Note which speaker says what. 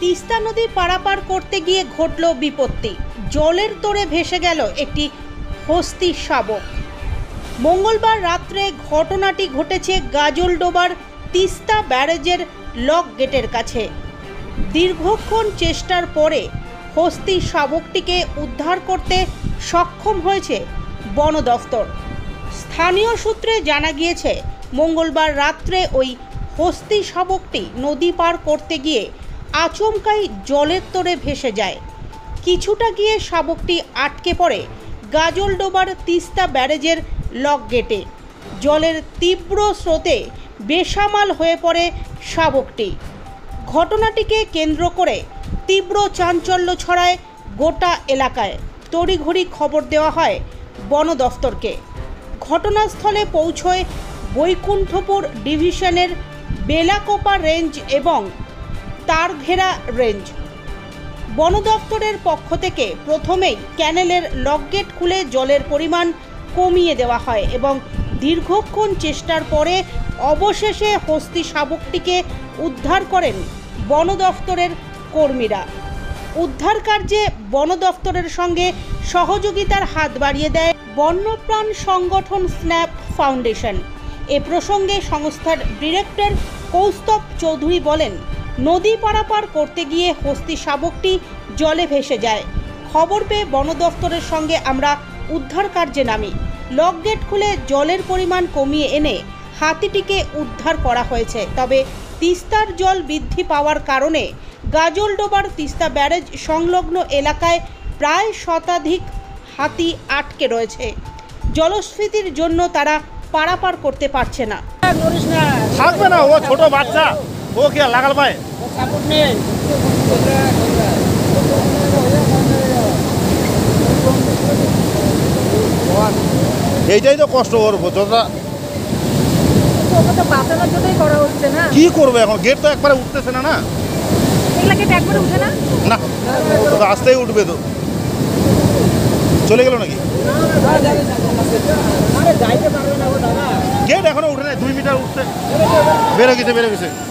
Speaker 1: তিস্তা নদী পারাপার করতে গিয়ে ঘটল বিপত্তি। জলের তোড়ে ভেসে গেল একটি হস্তি শাবক। মঙ্গলবার রাত্রে ঘটনাটি ঘটেছে গাজলডোবার তিস্তা ব্যারেজের লক গেটের কাছে। দীর্ঘক্ষণ চেষ্টার পরে হস্তি শাবকটিকে উদ্ধার করতে সক্ষম হয়েছে বন দফতর। স্থানীয় সূত্রে জানা গিয়েছে, মঙ্গলবার রাত্রে ওই হস্তি শাবকটি নদী পার করতে গিয়ে আচমকাই জলের তোড়ে ভেসে যায়। কিছুটা গিয়ে শাবকটি আটকে পড়ে গাজলডোবার তিস্তা ব্যারেজের লক গেটে। জলের তীব্র স্রোতে বেসামাল হয়ে পড়ে শাবকটি। ঘটনাটিকে কেন্দ্র করে তীব্র চাঞ্চল্য ছড়ায় গোটা এলাকায়। তড়িঘড়ি খবর দেওয়া হয় বন দফতরকে। ঘটনাস্থলে পৌঁছয় বৈকুণ্ঠপুর ডিভিশনের বেলাকোপা রেঞ্জ এবং তারঘেরা রেঞ্জ। বন দফতরের পক্ষ থেকে প্রথমেই ক্যানেলের লকগেট খুলে জলের পরিমাণ কমিয়ে দেওয়া হয় এবং দীর্ঘক্ষণ চেষ্টার পরে অবশেষে হস্তি শাবকটিকে উদ্ধার করেন বন দফতরের কর্মীরা। উদ্ধার কার্যে বন দফতরের সঙ্গে সহযোগিতার হাত বাড়িয়ে দেয় বন্যপ্রাণ সংগঠন স্ন্যাপ ফাউন্ডেশন। এ প্রসঙ্গে সংস্থার ডিরেক্টর কৌস্তব চৌধুরী বলেন, নদী পারাপার করতে গিয়ে হস্তি শাবকটি জলে ভেসে যায়। খবর পেয়ে বন দফতরের সঙ্গে আমরা উদ্ধার কার্যে নামি। লকগেট খুলে জলের পরিমাণ কমিয়ে এনে হাতিটিকে উদ্ধার করা হয়েছে। তবে তিস্তার জল বৃদ্ধি পাওয়ার কারণে গাজলডোবার তিস্তা ব্যারেজ সংলগ্ন এলাকায় প্রায় শতাধিক হাতি আটকে রয়েছে। জলস্ফীতির জন্য তারা পারাপার করতে পারছে না।
Speaker 2: থাকবে না, ও ছোট বাচ্চা, ও কি লাগাল পায়। এইটাই তো কষ্ট ওর যতটা
Speaker 3: বাঁচানোর জন্যই করা হচ্ছে না।
Speaker 2: কি করবে এখন, গেট তো একবারে উঠতেছে না। না
Speaker 3: এগুলা গেট একবারে উঠে না,
Speaker 2: না তো আসতেই উঠবে। তো চলে গেল নাকি? গেট এখনো উঠে নাই, 2 মিটার উঠছে, বেরো গেছে।